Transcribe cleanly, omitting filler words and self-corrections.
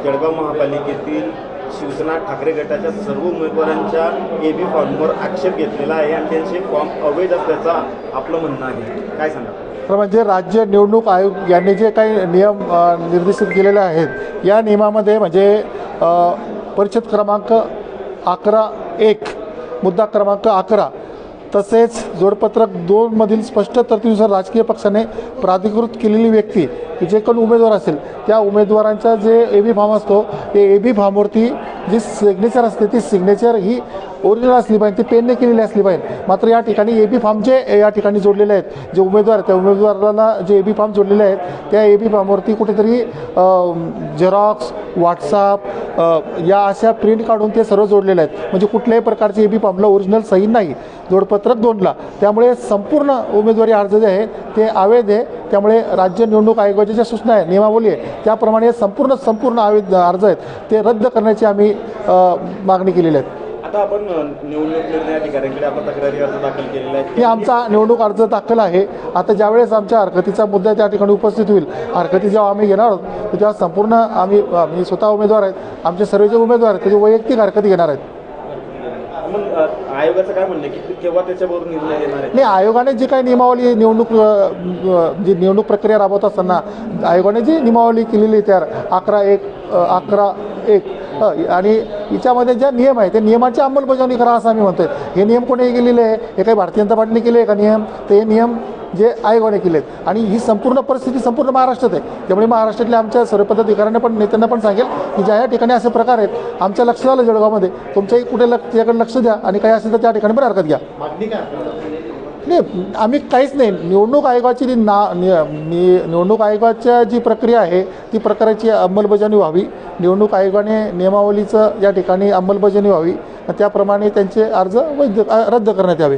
केळगाव महापालिकेतील शिवसेना ठाकरे गटाच्या सर्व उमेदवारांच्या एबी फॉर्मवर आक्षेप घेतलेला आहे आणि त्यांचे फॉर्म अवैध असल्याचा आपलं म्हणणं आहे. काय सांगा? तर म्हणजे राज्य निवडणूक आयोग यांनी जे काही नियम निर्देशित केलेले आहेत या नियमामध्ये म्हणजे परिच्छेद क्रमांक 11(1) मुद्दा क्रमांक 11 तसेच जोडपत्रक 2 मधील स्पष्ट तरतुदीनुसार राजकीय पक्षाने प्राधिकृत केलेली व्यक्ती जे कोण उमेदवार असेल त्या उमेदवारांचा जे एबी फॉर्म असतो ते एबी फॉर्मवरती जी सिग्नेचर असते ती सिग्नेचर ही ओरिजिनल असली पाहिजे, ती पेनने केलेली असली पाहिजे. मात्र या ठिकाणी एबी फॉर्म जे या ठिकाणी जोडलेले आहेत जे उमेदवार त्या उमेदवाराला जे एबी फॉर्म जोडलेले आहेत त्या एबी फॉर्मवरती कुठेतरी झेरॉक्स व्हॉट्सअप या अशा प्रिंट काढून ते सर्व जोडलेले आहेत. म्हणजे कुठल्याही प्रकारचे एबी फॉर्मला ओरिजिनल सही नाही जोडपत्रक 2ला. त्यामुळे संपूर्ण उमेदवारी अर्ज जे आहे ते अवैध आहे. त्यामुळे राज्य निवडणूक आयोगाच्या ज्या सूचना आहे नियमावली आहे त्याप्रमाणे संपूर्ण अवैध अर्ज आहेत ते रद्द करण्याची आम्ही मागणी केलेली आहे. आता आपण निवडणूक निर्णय अधिकाऱ्यांकडे आपला तक्रारी अर्ज दाखल केलेला आहे. हे आमचा निवडणूक अर्ज दाखल आहे. आता ज्यावेळेस आमच्या हरकतीचा मुद्दा त्या ठिकाणी उपस्थित होईल हरकती जेव्हा आम्ही घेणार आहोत तेव्हा संपूर्ण आम्ही स्वतः उमेदवार आहेत आमचे सर्व जे उमेदवार आहेत त्याची वैयक्तिक हरकती घेणार आहेत. मग आयोगाचं काय म्हणणं की केव्हा त्याच्याबरोबर निर्णय घेणार आहे? नाही, आयोगाने जी काही नियमावली निवडणूक प्रक्रिया राबवत असताना आयोगाने जी नियमावली केलेली त्या 11(1) आणि हिच्यामध्ये ज्या नियम आहे त्या नियमांची अंमलबजावणी करा असं आम्ही म्हणतोय. हे नियम कोणी केलेले आहे? हे काही भारतीय जनता पार्टीने केले आहे का नियम? तर हे नियम जे आयोगाने केले आहेत आणि ही संपूर्ण परिस्थिती संपूर्ण महाराष्ट्रात आहे. त्यामुळे महाराष्ट्रातल्या आमच्या सर्व पदाधिकाऱ्यांना पण नेत्यांना पण सांगेल की ज्या या ठिकाणी असे प्रकार आहेत आमच्या लक्ष झालं जळगावमध्ये तुमच्याही कुठे त्याकडे लक्ष द्या आणि काही असेल तर त्या ठिकाणी पण हरकत घ्या. नाही, आम्ही काहीच नाही. निवडणूक आयोगाची निवडणूक आयोगाच्या जी प्रक्रिया आहे ती प्रकाराची अंमलबजावणी व्हावी. निवडणूक आयोगाने नियमावलीचं या ठिकाणी अंमलबजावणी व्हावी त्याप्रमाणे त्यांचे अर्ज रद्द करण्यात यावे.